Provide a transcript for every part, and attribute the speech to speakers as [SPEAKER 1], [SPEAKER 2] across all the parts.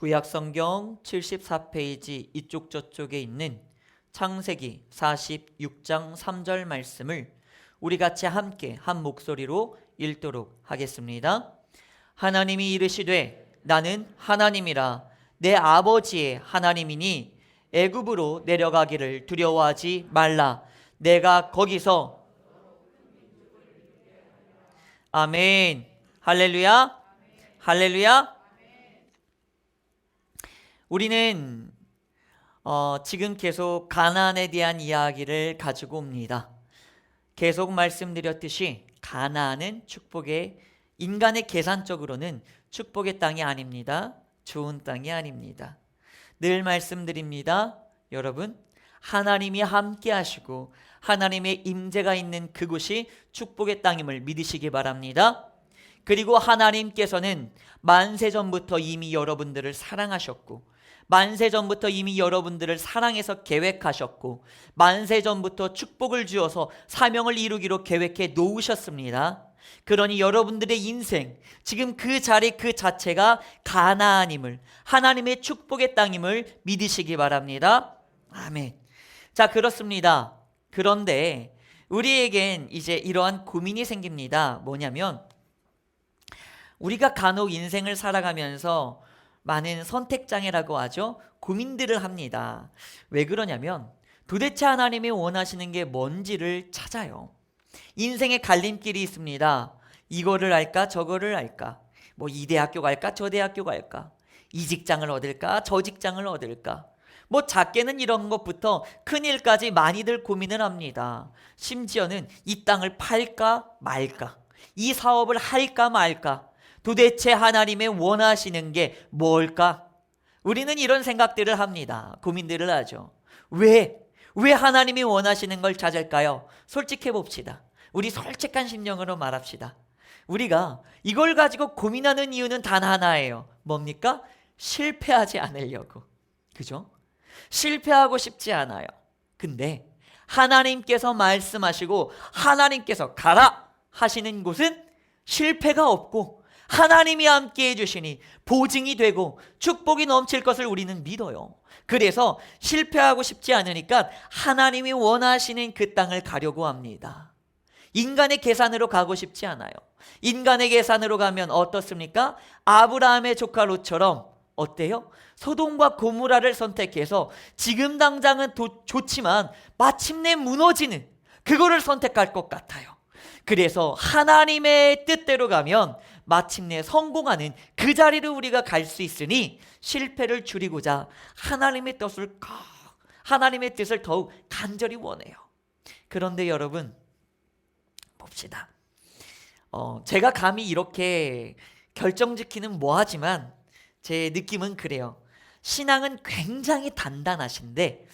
[SPEAKER 1] 구약성경 74페이지 이쪽 저쪽에 있는 창세기 46장 3절 말씀을 우리 같이 함께 한 목소리로 읽도록 하겠습니다. 하나님이 이르시되 나는 하나님이라 내 아버지의 하나님이니 애굽으로 내려가기를 두려워하지 말라. 내가 거기서 아멘. 할렐루야. 할렐루야. 우리는 지금 계속 가나안에 대한 이야기를 가지고 옵니다. 계속 말씀드렸듯이 가나안은 축복의, 인간의 계산적으로는 축복의 땅이 아닙니다. 좋은 땅이 아닙니다. 늘 말씀드립니다. 여러분, 하나님이 함께 하시고 하나님의 임재가 있는 그곳이 축복의 땅임을 믿으시기 바랍니다. 그리고 하나님께서는 만세전부터 이미 여러분들을 사랑하셨고, 만세전부터 이미 여러분들을 사랑해서 계획하셨고, 만세전부터 축복을 주어서 사명을 이루기로 계획해 놓으셨습니다. 그러니 여러분들의 인생, 지금 그 자리 그 자체가 가나안임을, 하나님의 축복의 땅임을 믿으시기 바랍니다. 아멘. 자, 그렇습니다. 그런데 우리에겐 이제 이러한 고민이 생깁니다. 뭐냐면 우리가 간혹 인생을 살아가면서 많은 선택장애라고 하죠. 고민들을 합니다. 왜 그러냐면 도대체 하나님이 원하시는 게 뭔지를 찾아요. 인생의 갈림길이 있습니다. 이거를 할까 저거를 할까, 뭐 이 대학교 갈까 저 대학교 갈까, 이 직장을 얻을까 저 직장을 얻을까, 뭐 작게는 이런 것부터 큰 일까지 많이들 고민을 합니다. 심지어는 이 땅을 팔까 말까, 이 사업을 할까 말까, 도대체 하나님의 원하시는 게 뭘까? 우리는 이런 생각들을 합니다. 고민들을 하죠. 왜 하나님이 원하시는 걸 찾을까요? 솔직해 봅시다. 우리 솔직한 심령으로 말합시다. 우리가 이걸 가지고 고민하는 이유는 단 하나예요. 뭡니까? 실패하지 않으려고. 그죠? 실패하고 싶지 않아요. 근데 하나님께서 말씀하시고 하나님께서 가라 하시는 곳은 실패가 없고 하나님이 함께 해주시니 보증이 되고 축복이 넘칠 것을 우리는 믿어요. 그래서 실패하고 싶지 않으니까 하나님이 원하시는 그 땅을 가려고 합니다. 인간의 계산으로 가고 싶지 않아요. 인간의 계산으로 가면 어떻습니까? 아브라함의 조카 롯처럼 어때요? 소돔과 고모라를 선택해서 지금 당장은 좋지만 마침내 무너지는 그거를 선택할 것 같아요. 그래서 하나님의 뜻대로 가면 마침내 성공하는 그 자리를 우리가 갈 수 있으니 실패를 줄이고자 하나님의 뜻을 더욱 간절히 원해요. 그런데 여러분 봅시다. 제가 감히 이렇게 결정짓기는 뭐하지만 제 느낌은 그래요. 신앙은 굉장히 단단하신데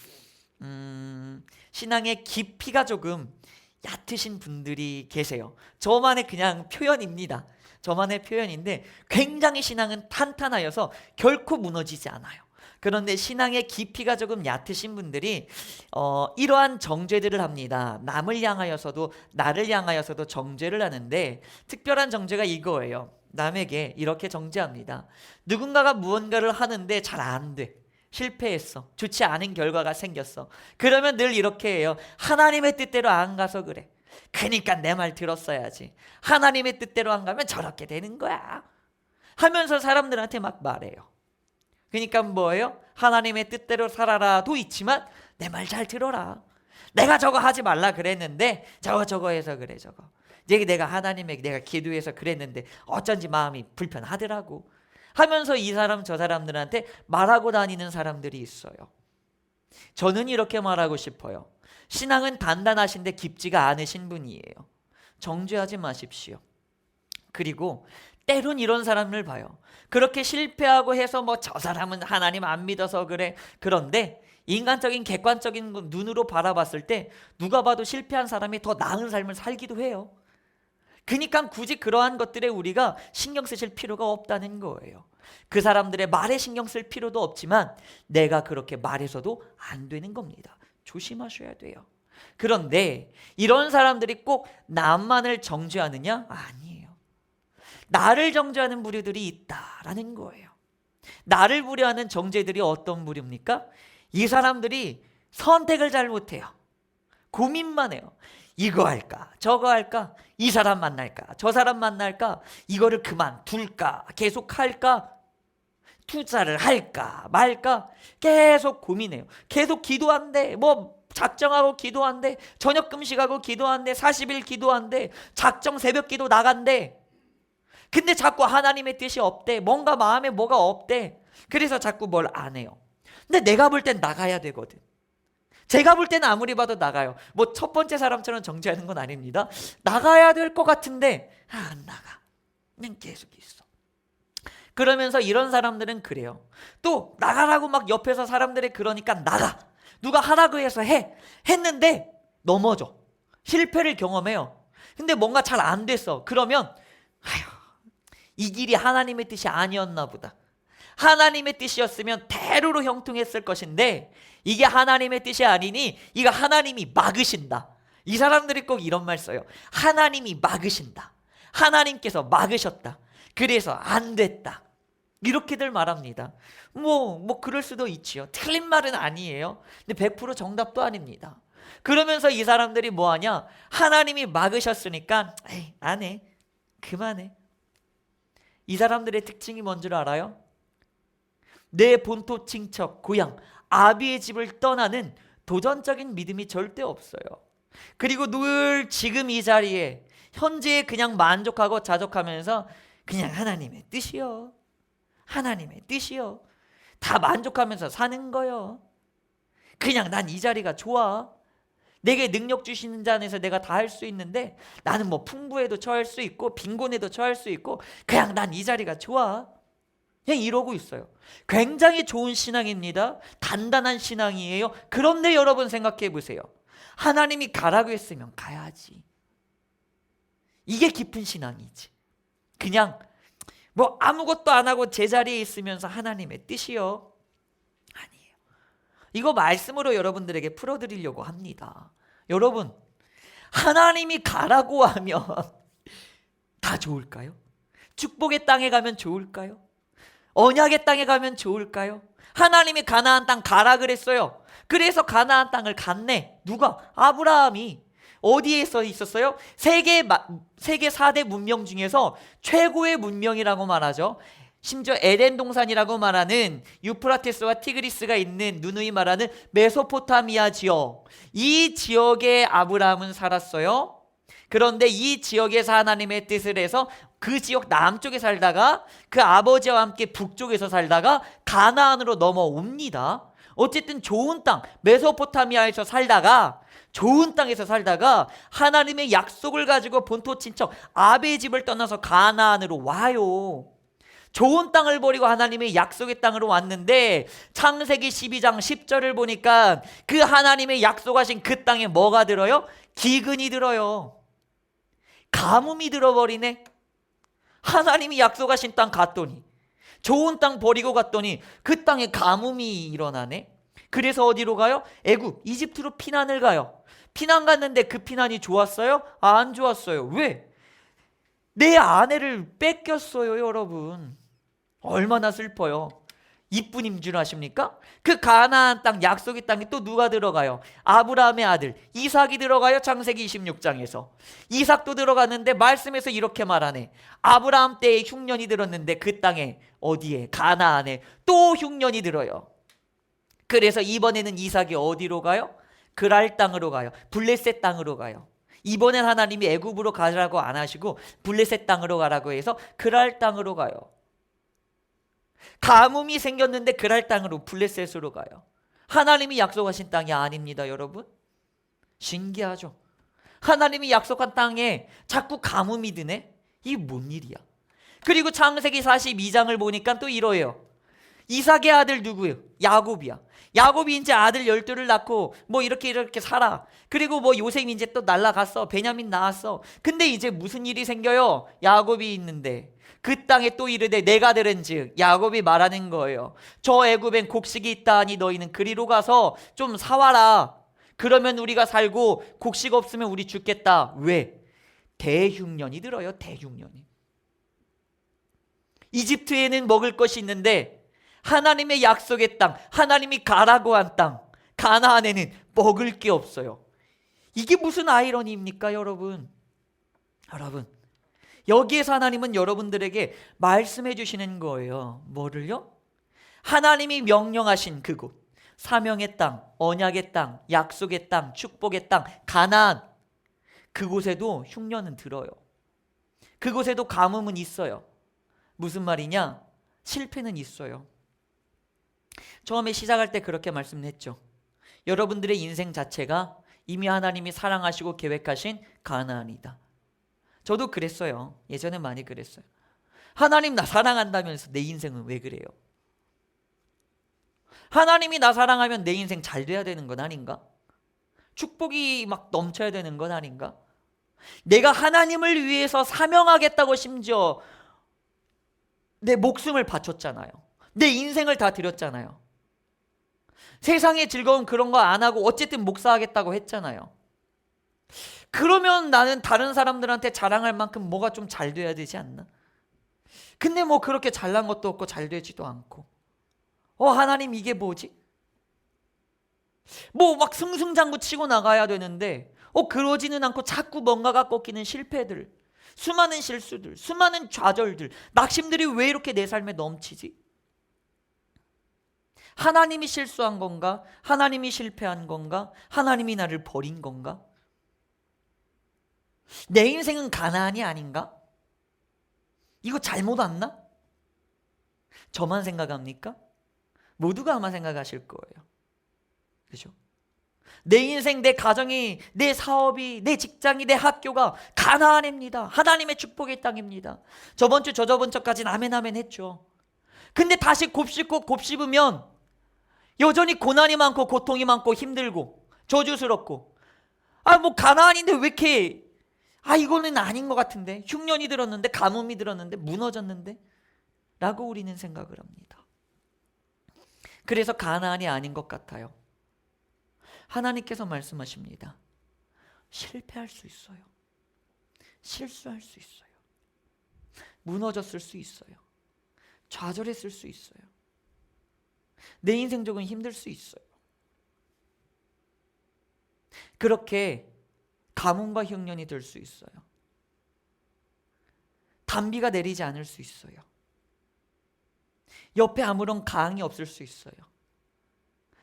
[SPEAKER 1] 신앙의 깊이가 조금 얕으신 분들이 계세요. 저만의 그냥 표현입니다. 저만의 표현인데 굉장히 신앙은 탄탄하여서 결코 무너지지 않아요. 그런데 신앙의 깊이가 조금 얕으신 분들이 이러한 정죄들을 합니다. 남을 향하여서도 나를 향하여서도 정죄를 하는데 특별한 정죄가 이거예요. 남에게 이렇게 정죄합니다. 누군가가 무언가를 하는데 잘 안 돼. 실패했어. 좋지 않은 결과가 생겼어. 그러면 늘 이렇게 해요. 하나님의 뜻대로 안 가서 그래. 그러니까 내 말 들었어야지. 하나님의 뜻대로 안 가면 저렇게 되는 거야 하면서 사람들한테 막 말해요. 그러니까 뭐예요? 하나님의 뜻대로 살아라도 있지만 내 말 잘 들어라. 내가 저거 하지 말라 그랬는데 저거 해서 그래. 저거 내가 하나님에게 내가 기도해서 그랬는데 어쩐지 마음이 불편하더라고 하면서 이 사람 저 사람들한테 말하고 다니는 사람들이 있어요. 저는 이렇게 말하고 싶어요. 신앙은 단단하신데 깊지가 않으신 분이에요. 정죄하지 마십시오. 그리고 때론 이런 사람을 봐요. 그렇게 실패하고 해서 뭐 저 사람은 하나님 안 믿어서 그래. 그런데 인간적인 객관적인 눈으로 바라봤을 때 누가 봐도 실패한 사람이 더 나은 삶을 살기도 해요. 그러니까 굳이 그러한 것들에 우리가 신경 쓰실 필요가 없다는 거예요. 그 사람들의 말에 신경 쓸 필요도 없지만 내가 그렇게 말해서도 안 되는 겁니다. 조심하셔야 돼요. 그런데 이런 사람들이 꼭 남만을 정죄하느냐? 아니에요. 나를 정죄하는 부류들이 있다라는 거예요. 나를 부려하는 정죄들이 어떤 부류입니까? 이 사람들이 선택을 잘 못해요. 고민만 해요. 이거 할까 저거 할까, 이 사람 만날까 저 사람 만날까, 이거를 그만둘까 계속 할까, 투자를 할까 말까, 계속 고민해요. 계속 기도한대, 뭐 작정하고 기도한대, 저녁 금식하고 기도한대, 40일 기도한대, 작정 새벽 기도 나간대. 근데 자꾸 하나님의 뜻이 없대. 뭔가 마음에 뭐가 없대. 그래서 자꾸 뭘 안 해요. 근데 내가 볼 땐 나가야 되거든. 제가 볼 때는 아무리 봐도 나가요. 뭐 첫 번째 사람처럼 정죄하는 건 아닙니다. 나가야 될 것 같은데 안 나가. 그냥 계속 있어. 그러면서 이런 사람들은 그래요. 또 나가라고 막 옆에서 사람들이 그러니까 나가. 누가 하라고 해서 했는데 넘어져. 실패를 경험해요. 근데 뭔가 잘 안 됐어. 그러면 아휴, 이 길이 하나님의 뜻이 아니었나 보다. 하나님의 뜻이었으면 대로로 형통했을 것인데 이게 하나님의 뜻이 아니니 이거 하나님이 막으신다. 이 사람들이 꼭 이런 말 써요. 하나님이 막으신다. 하나님께서 막으셨다. 그래서 안 됐다. 이렇게들 말합니다. 뭐 그럴 수도 있지요. 틀린 말은 아니에요. 근데 100% 정답도 아닙니다. 그러면서 이 사람들이 뭐 하냐? 하나님이 막으셨으니까 에이, 안 해. 그만해. 이 사람들의 특징이 뭔 줄 알아요? 내 본토 친척 고향 아비의 집을 떠나는 도전적인 믿음이 절대 없어요. 그리고 늘 지금 이 자리에 현재에 그냥 만족하고 자족하면서 그냥 하나님의 뜻이요, 하나님의 뜻이요, 다 만족하면서 사는 거요. 그냥 난 이 자리가 좋아. 내게 능력 주시는 자 안에서 내가 다 할 수 있는데 나는 뭐 풍부에도 처할 수 있고 빈곤에도 처할 수 있고 그냥 난 이 자리가 좋아. 그냥 이러고 있어요. 굉장히 좋은 신앙입니다. 단단한 신앙이에요. 그런데 여러분 생각해 보세요. 하나님이 가라고 했으면 가야지. 이게 깊은 신앙이지. 그냥 뭐 아무것도 안 하고 제자리에 있으면서 하나님의 뜻이요? 아니에요. 이거 말씀으로 여러분들에게 풀어드리려고 합니다. 여러분, 하나님이 가라고 하면 다 좋을까요? 축복의 땅에 가면 좋을까요? 언약의 땅에 가면 좋을까요? 하나님이 가나안 땅 가라 그랬어요. 그래서 가나안 땅을 갔네. 누가? 아브라함이. 어디에서 있었어요? 세계 4대 문명 중에서 최고의 문명이라고 말하죠. 심지어 에덴 동산이라고 말하는 유프라테스와 티그리스가 있는 누누이 말하는 메소포타미아 지역, 이 지역에 아브라함은 살았어요. 그런데 이 지역에서 하나님의 뜻을 해서 그 지역 남쪽에 살다가 그 아버지와 함께 북쪽에서 살다가 가나안으로 넘어옵니다. 어쨌든 좋은 땅, 메소포타미아에서 살다가 좋은 땅에서 살다가 하나님의 약속을 가지고 본토 친척 아베의 집을 떠나서 가나안으로 와요. 좋은 땅을 버리고 하나님의 약속의 땅으로 왔는데 창세기 12장 10절을 보니까 그 하나님의 약속하신 그 땅에 뭐가 들어요? 기근이 들어요. 가뭄이 들어버리네. 하나님이 약속하신 땅 갔더니, 좋은 땅 버리고 갔더니 그 땅에 가뭄이 일어나네. 그래서 어디로 가요? 애굽, 이집트로 피난을 가요. 피난 갔는데 그 피난이 좋았어요? 안 좋았어요. 왜? 내 아내를 뺏겼어요. 여러분, 얼마나 슬퍼요. 이뿐인 줄 아십니까? 그 가나안 땅, 약속의 땅에 또 누가 들어가요? 아브라함의 아들 이삭이 들어가요. 창세기 26장에서 이삭도 들어갔는데 말씀에서 이렇게 말하네. 아브라함 때에 흉년이 들었는데 그 땅에, 어디에? 가나안에 또 흉년이 들어요. 그래서 이번에는 이삭이 어디로 가요? 그랄 땅으로 가요. 블레셋 땅으로 가요. 이번엔 하나님이 애굽으로 가라고 안 하시고 블레셋 땅으로 가라고 해서 그랄 땅으로 가요. 가뭄이 생겼는데 그랄 땅으로, 블레셋으로 가요. 하나님이 약속하신 땅이 아닙니다. 여러분, 신기하죠? 하나님이 약속한 땅에 자꾸 가뭄이 드네. 이게 뭔 일이야? 그리고 창세기 42장을 보니까 또 이러해요. 이삭의 아들 누구예요? 야곱이야. 야곱이 이제 아들 12를 낳고 뭐 이렇게 살아. 그리고 뭐 요셉이 이제 또 날라갔어. 베냐민 나왔어. 근데 이제 무슨 일이 생겨요? 야곱이 있는데 그 땅에 또 이르되 내가 들은즉, 야곱이 말하는 거예요. 저 애굽엔 곡식이 있다 하니 너희는 그리로 가서 좀 사와라. 그러면 우리가 살고 곡식 없으면 우리 죽겠다. 왜? 대흉년이 들어요. 대흉년이. 이집트에는 먹을 것이 있는데 하나님의 약속의 땅, 하나님이 가라고 한 땅, 가나안에는 먹을 게 없어요. 이게 무슨 아이러니입니까, 여러분? 여러분, 여기에서 하나님은 여러분들에게 말씀해 주시는 거예요. 뭐를요? 하나님이 명령하신 그곳, 사명의 땅, 언약의 땅, 약속의 땅, 축복의 땅, 가나안, 그곳에도 흉년은 들어요. 그곳에도 가뭄은 있어요. 무슨 말이냐? 실패는 있어요. 처음에 시작할 때 그렇게 말씀했죠. 여러분들의 인생 자체가 이미 하나님이 사랑하시고 계획하신 가나안이다. 저도 그랬어요. 예전에 많이 그랬어요. 하나님 나 사랑한다면서 내 인생은 왜 그래요? 하나님이 나 사랑하면 내 인생 잘 돼야 되는 건 아닌가? 축복이 막 넘쳐야 되는 건 아닌가? 내가 하나님을 위해서 사명하겠다고 심지어 내 목숨을 바쳤잖아요. 내 인생을 다 드렸잖아요. 세상의 즐거움 그런 거 안 하고 어쨌든 목사하겠다고 했잖아요. 그러면 나는 다른 사람들한테 자랑할 만큼 뭐가 좀 잘 돼야 되지 않나? 근데 뭐 그렇게 잘난 것도 없고 잘 되지도 않고, 하나님 이게 뭐지? 뭐 막 승승장구 치고 나가야 되는데 그러지는 않고 자꾸 뭔가가 꺾이는 실패들, 수많은 실수들, 수많은 좌절들, 낙심들이 왜 이렇게 내 삶에 넘치지? 하나님이 실수한 건가? 하나님이 실패한 건가? 하나님이 나를 버린 건가? 내 인생은 가나안이 아닌가? 이거 잘못 왔나? 저만 생각합니까? 모두가 아마 생각하실 거예요. 그죠? 내 인생, 내 가정이, 내 사업이, 내 직장이, 내 학교가 가나안입니다. 하나님의 축복의 땅입니다. 저번 주, 저저번 주까지는 아멘 아멘 했죠. 근데 다시 곱씹고 곱씹으면 여전히 고난이 많고 고통이 많고 힘들고 저주스럽고, 뭐 가나안인데 왜 이렇게, 이거는 아닌 것 같은데, 흉년이 들었는데, 가뭄이 들었는데, 무너졌는데 라고 우리는 생각을 합니다. 그래서 가나안이 아닌 것 같아요. 하나님께서 말씀하십니다. 실패할 수 있어요. 실수할 수 있어요. 무너졌을 수 있어요. 좌절했을 수 있어요. 내 인생 조금 힘들 수 있어요. 그렇게 가뭄과 흉년이 들 수 있어요. 단비가 내리지 않을 수 있어요. 옆에 아무런 가항이 없을 수 있어요.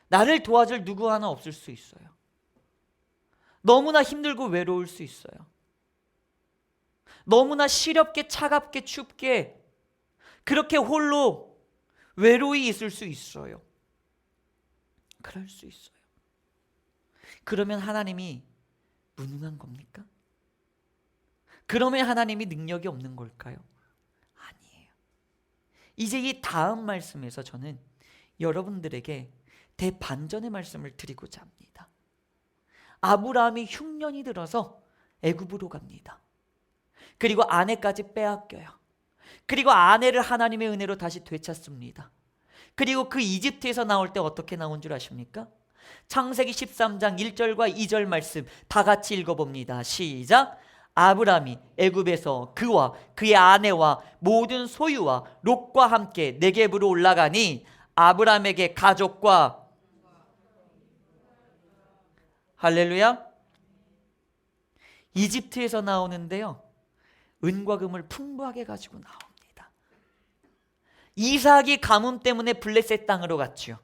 [SPEAKER 1] 나를 도와줄 누구 하나 없을 수 있어요. 너무나 힘들고 외로울 수 있어요. 너무나 시렵게 차갑게 춥게 그렇게 홀로 외로이 있을 수 있어요. 그럴 수 있어요. 그러면 하나님이 무능한 겁니까? 그러면 하나님이 능력이 없는 걸까요? 아니에요. 이제 이 다음 말씀에서 저는 여러분들에게 대반전의 말씀을 드리고자 합니다. 아브라함이 흉년이 들어서 애굽으로 갑니다. 그리고 아내까지 빼앗겨요. 그리고 아내를 하나님의 은혜로 다시 되찾습니다. 그리고 그 이집트에서 나올 때 어떻게 나온 줄 아십니까? 창세기 13장 1절과 2절 말씀 다 같이 읽어봅니다. 시작. 아브라함이 애굽에서 그와 그의 아내와 모든 소유와 롯과 함께 네겝으로 올라가니 아브라함에게 가족과 할렐루야. 이집트에서 나오는데요, 은과 금을 풍부하게 가지고 나옵니다. 이삭이 가뭄 때문에 블레셋 땅으로 갔죠.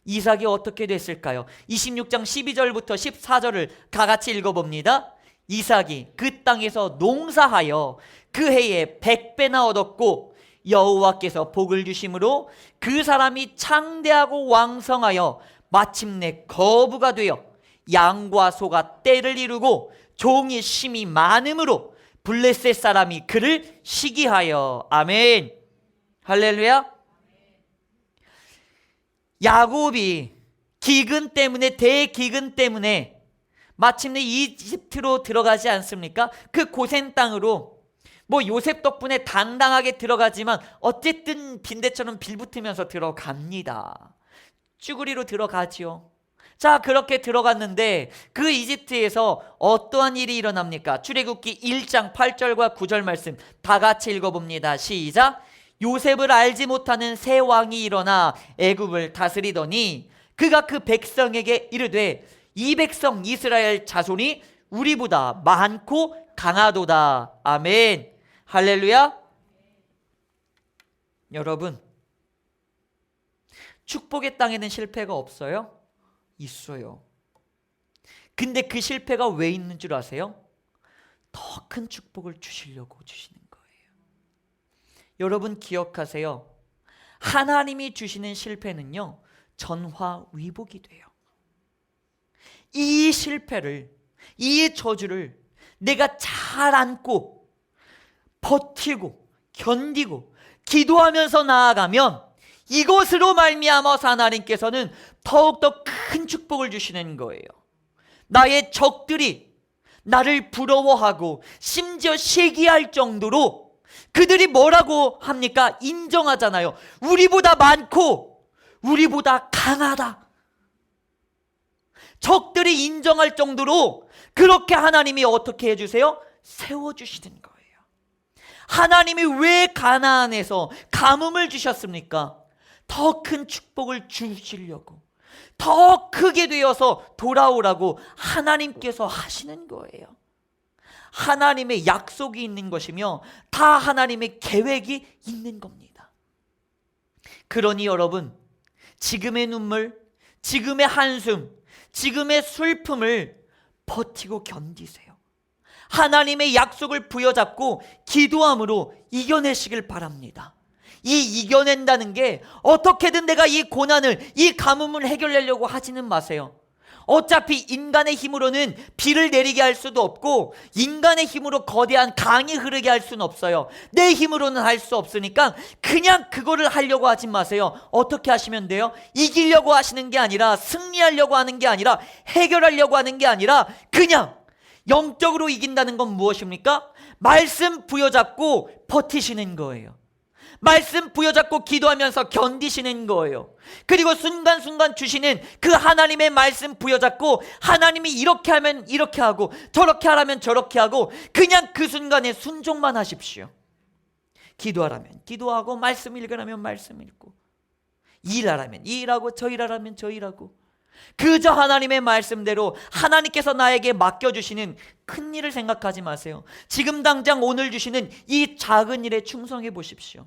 [SPEAKER 1] 이삭이 어떻게 됐을까요? 26장 12절부터 14절을 다 같이 읽어봅니다. 이삭이 그 땅에서 농사하여 그 해에 100배나 얻었고 여호와께서 복을 주심으로 그 사람이 창대하고 왕성하여 마침내 거부가 되어 양과 소가 떼를 이루고 종이 심이 많음으로 블레셋 사람이 그를 시기하여. 아멘. 할렐루야. 야곱이 기근 때문에, 대기근 때문에 마침내 이집트로 들어가지 않습니까? 그 고센 땅으로 요셉 덕분에 당당하게 들어가지만 어쨌든 빈대처럼 빌붙으면서 들어갑니다. 쭈구리로 들어가지요. 자, 그렇게 들어갔는데 그 이집트에서 어떠한 일이 일어납니까? 출애굽기 1장 8절과 9절 말씀 다 같이 읽어봅니다. 시작. 요셉을 알지 못하는 새 왕이 일어나 애굽을 다스리더니 그가 그 백성에게 이르되 이 백성 이스라엘 자손이 우리보다 많고 강하도다. 아멘. 할렐루야. 여러분, 축복의 땅에는 실패가 없어요? 있어요. 근데 그 실패가 왜 있는 줄 아세요? 더 큰 축복을 주시려고 주시는 거예요. 여러분 기억하세요. 하나님이 주시는 실패는요, 전화위복이 돼요. 이 실패를, 이 저주를 내가 잘 안고 버티고 견디고 기도하면서 나아가면 이것으로 말미암아서 하나님께서는 더욱더 큰 축복을 주시는 거예요. 나의 적들이 나를 부러워하고 심지어 시기할 정도로 그들이 뭐라고 합니까? 인정하잖아요. 우리보다 많고 우리보다 강하다. 적들이 인정할 정도로 그렇게 하나님이 어떻게 해주세요? 세워주시는 거예요. 하나님이 왜 가나안에서 가뭄을 주셨습니까? 더 큰 축복을 주시려고, 더 크게 되어서 돌아오라고 하나님께서 하시는 거예요. 하나님의 약속이 있는 것이며 다 하나님의 계획이 있는 겁니다. 그러니 여러분, 지금의 눈물, 지금의 한숨, 지금의 슬픔을 버티고 견디세요. 하나님의 약속을 부여잡고 기도함으로 이겨내시길 바랍니다. 이 이겨낸다는 게 어떻게든 내가 이 고난을, 이 가뭄을 해결하려고 하지는 마세요. 어차피 인간의 힘으로는 비를 내리게 할 수도 없고 인간의 힘으로 거대한 강이 흐르게 할 수는 없어요. 내 힘으로는 할 수 없으니까 그냥 그거를 하려고 하지 마세요. 어떻게 하시면 돼요? 이기려고 하시는 게 아니라, 승리하려고 하는 게 아니라, 해결하려고 하는 게 아니라 그냥 영적으로 이긴다는 건 무엇입니까? 말씀 부여잡고 버티시는 거예요. 말씀 부여잡고 기도하면서 견디시는 거예요. 그리고 순간순간 주시는 그 하나님의 말씀 부여잡고 하나님이 이렇게 하면 이렇게 하고 저렇게 하라면 저렇게 하고 그냥 그 순간에 순종만 하십시오. 기도하라면 기도하고 말씀 읽으라면 말씀 읽고 일하라면 일하고 저 일하라면 저 일하고 그저 하나님의 말씀대로 하나님께서 나에게 맡겨주시는 큰 일을 생각하지 마세요. 지금 당장 오늘 주시는 이 작은 일에 충성해 보십시오.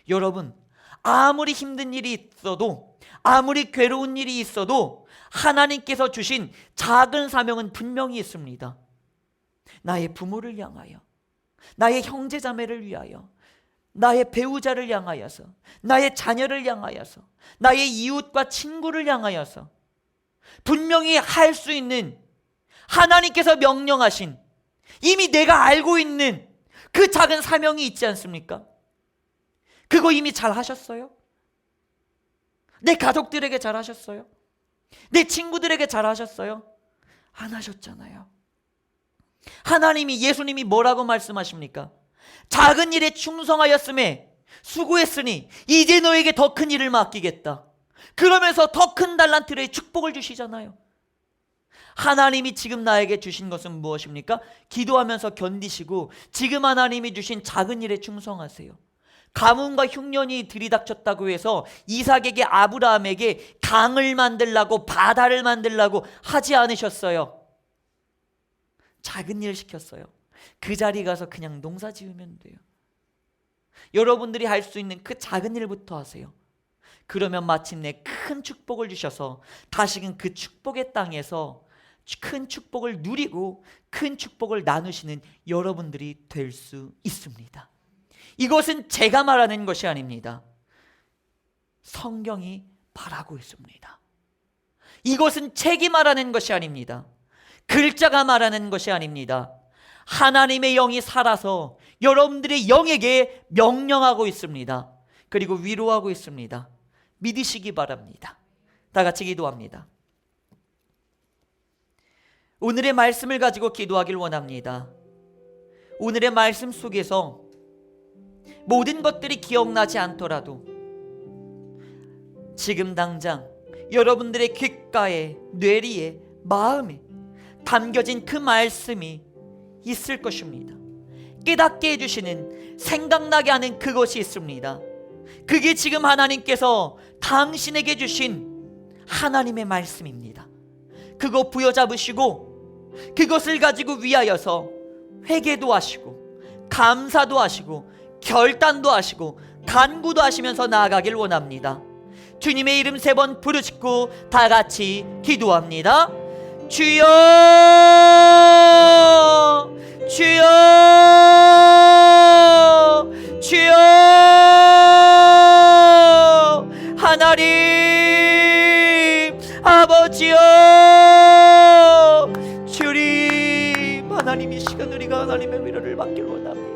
[SPEAKER 1] 여러분, 아무리 힘든 일이 있어도, 아무리 괴로운 일이 있어도 하나님께서 주신 작은 사명은 분명히 있습니다. 나의 부모를 향하여, 나의 형제자매를 위하여, 나의 배우자를 향하여서, 나의 자녀를 향하여서, 나의 이웃과 친구를 향하여서 분명히 할 수 있는, 하나님께서 명령하신, 이미 내가 알고 있는 그 작은 사명이 있지 않습니까? 그거 이미 잘 하셨어요? 내 가족들에게 잘 하셨어요? 내 친구들에게 잘 하셨어요? 안 하셨잖아요. 하나님이, 예수님이 뭐라고 말씀하십니까? 작은 일에 충성하였음에 수고했으니 이제 너에게 더 큰 일을 맡기겠다. 그러면서 더 큰 달란트의 축복을 주시잖아요. 하나님이 지금 나에게 주신 것은 무엇입니까? 기도하면서 견디시고 지금 하나님이 주신 작은 일에 충성하세요. 가뭄과 흉년이 들이닥쳤다고 해서 이삭에게, 아브라함에게 강을 만들라고, 바다를 만들라고 하지 않으셨어요. 작은 일 시켰어요. 그 자리 가서 그냥 농사 지으면 돼요. 여러분들이 할 수 있는 그 작은 일부터 하세요. 그러면 마침내 큰 축복을 주셔서 다시금 그 축복의 땅에서 큰 축복을 누리고 큰 축복을 나누시는 여러분들이 될 수 있습니다. 이것은 제가 말하는 것이 아닙니다. 성경이 말하고 있습니다. 이것은 책이 말하는 것이 아닙니다. 글자가 말하는 것이 아닙니다. 하나님의 영이 살아서 여러분들의 영에게 명령하고 있습니다. 그리고 위로하고 있습니다. 믿으시기 바랍니다. 다 같이 기도합니다. 오늘의 말씀을 가지고 기도하길 원합니다. 오늘의 말씀 속에서 모든 것들이 기억나지 않더라도 지금 당장 여러분들의 귓가에, 뇌리에, 마음에 담겨진 그 말씀이 있을 것입니다. 깨닫게 해주시는 생각나게 하는 그것이 있습니다. 그게 지금 하나님께서 당신에게 주신 하나님의 말씀입니다. 그거 부여잡으시고 그것을 가지고 위하여서 회개도 하시고 감사도 하시고 결단도 하시고 간구도 하시면서 나아가길 원합니다. 주님의 이름 3번 부르짖고 다 같이 기도합니다. 주여, 주여, 주여. 하나님 아버지여, 주님, 하나님 이 시간 우리가 하나님의 위로를 받길 원합니다.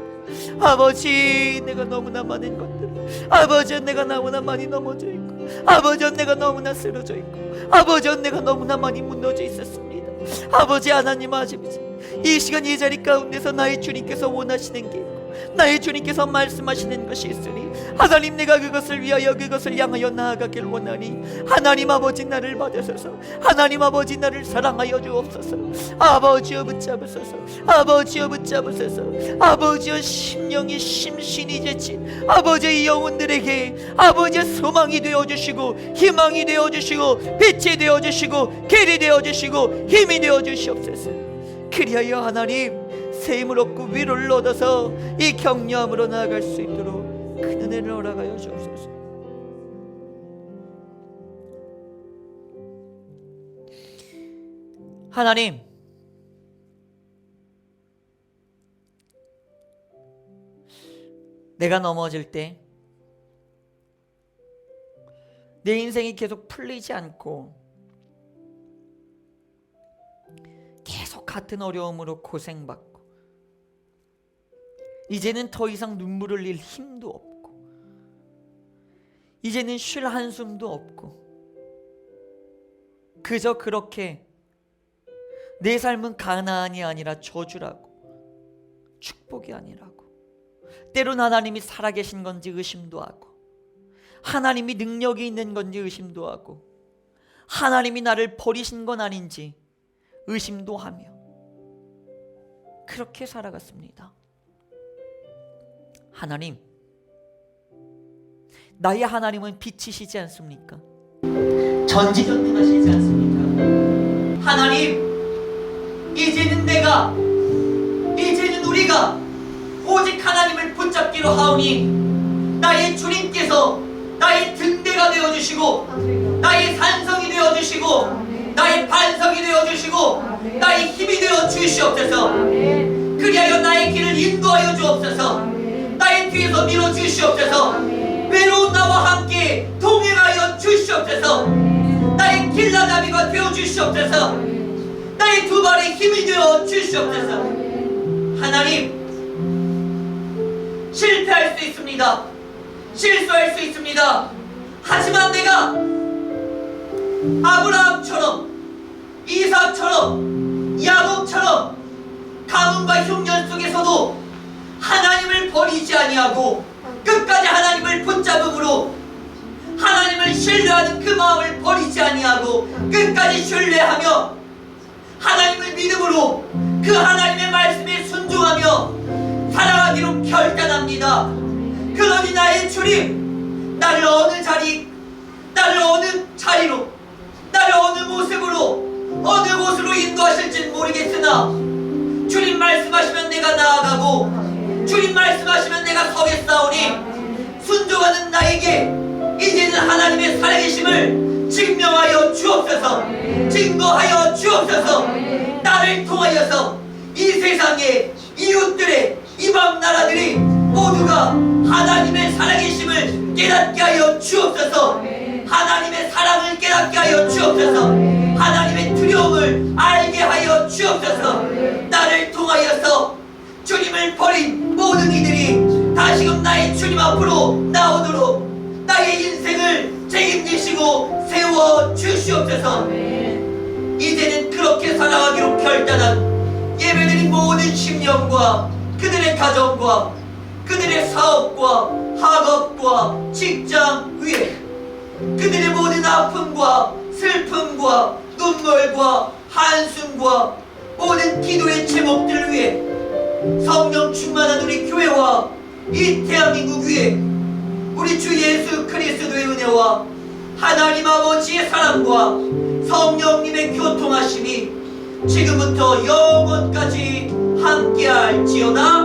[SPEAKER 1] 아버지, 내가 너무나 많은 것들, 아버지 내가 너무나 많이 넘어져 있고, 아버지 내가 너무나 쓰러져 있고, 아버지 내가 너무나 많이 무너져 있었습니다. 아버지 하나님 아버지, 이 시간 이 자리 가운데서 나의 주님께서 원하시는 게 있고 나의 주님께서 말씀하시는 것이 있으니 하나님, 내가 그것을 위하여 그것을 향하여 나아가길 원하니 하나님 아버지 나를 받으소서. 하나님 아버지 나를 사랑하여 주옵소서. 아버지여 붙잡으소서. 아버지여 붙잡으소서. 아버지여 심령이 심신이 지친 아버지의 영혼들에게 아버지의 소망이 되어주시고 희망이 되어주시고 빛이 되어주시고 길이 되어주시고 힘이 되어주시옵소서. 그리하여 하나님 새 힘을 얻고 위로를 얻어서 이 격려함으로 나아갈 수 있도록 큰 은혜를 허락하여 주옵소서. 하나님, 내가 넘어질 때 내 인생이 계속 풀리지 않고 계속 같은 어려움으로 고생받고 이제는 더 이상 눈물을 흘릴 힘도 없고 이제는 쉴 한숨도 없고 그저 그렇게 내 삶은 가나안이 아니라 저주라고 축복이 아니라고 때론 하나님이 살아계신 건지 의심도 하고 하나님이 능력이 있는 건지 의심도 하고 하나님이 나를 버리신 건 아닌지 의심도 하며 그렇게 살아갔습니다. 하나님, 나의 하나님은 빛이시지 않습니까? 전지전능하시지 않습니까? 하나님, 이제는 우리가 오직 하나님을 붙잡기로 하오니 나의 주님께서 나의 등대가 되어주시고 나의 산성이 되어주시고 나의 반석이 되어주시고 나의 힘이 되어주시옵소서. 그리하여 나의 길을 인도하여 주옵소서. 나의 뒤에서 밀어주시옵소서. 외로운 나와 함께 동행하여 주시옵소서. 나의 길라잡이가 되어주시옵소서. 나의 두 발의 힘이 되어주시옵소서. 하나님, 실패할 수 있습니다. 실수할 수 있습니다. 하지만 내가 아브라함처럼 이삭처럼 야곱처럼 가뭄과 흉년 속에서도 하나님을 버리지 아니하고 끝까지 하나님을 붙잡음으로 하나님을 신뢰하는 그 마음을 버리지 아니하고 끝까지 신뢰하며 하나님을 믿음으로 그 하나님의 말씀에 순종하며 살아가기로 결단합니다. 그러니 나의 주님, 나를 어느 자리로 나를 어느 모습으로 어느 곳으로 인도하실진 모르겠으나 주님 말씀하시면 내가 나아가고 주님 말씀하시면 내가 서겠사오니 순종하는 나에게 이제는 하나님의 살아계심을 증명하여 주옵소서. 증거하여 주옵소서. 나를 통하여서 이 세상의 이웃들의 이방 나라들이 모두가 하나님의 살아계심을 깨닫게 하여 주옵소서. 하나님의 사랑을 깨닫게 하여 주옵소서. 하나님의 두려움을 알게 하여 주옵소서. 나를 통하여서 주님을 버린 모든 이들이 다시금 나의 주님 앞으로 나오도록 나의 인생을 책임지시고 세워 주시옵소서. 이제는 그렇게 살아가기로 결단한 예배드린 모든 심령과 그들의 가정과 그들의 사업과 학업과 직장 위에 그들의 모든 아픔과 슬픔과 눈물과 한숨과 모든 기도의 제목들 위에 성령 충만한 우리 교회와 이 대한민국 위에 우리 주 예수 그리스도의 은혜와 하나님 아버지의 사랑과 성령님의 교통하심이 지금부터 영원까지 함께할지어다.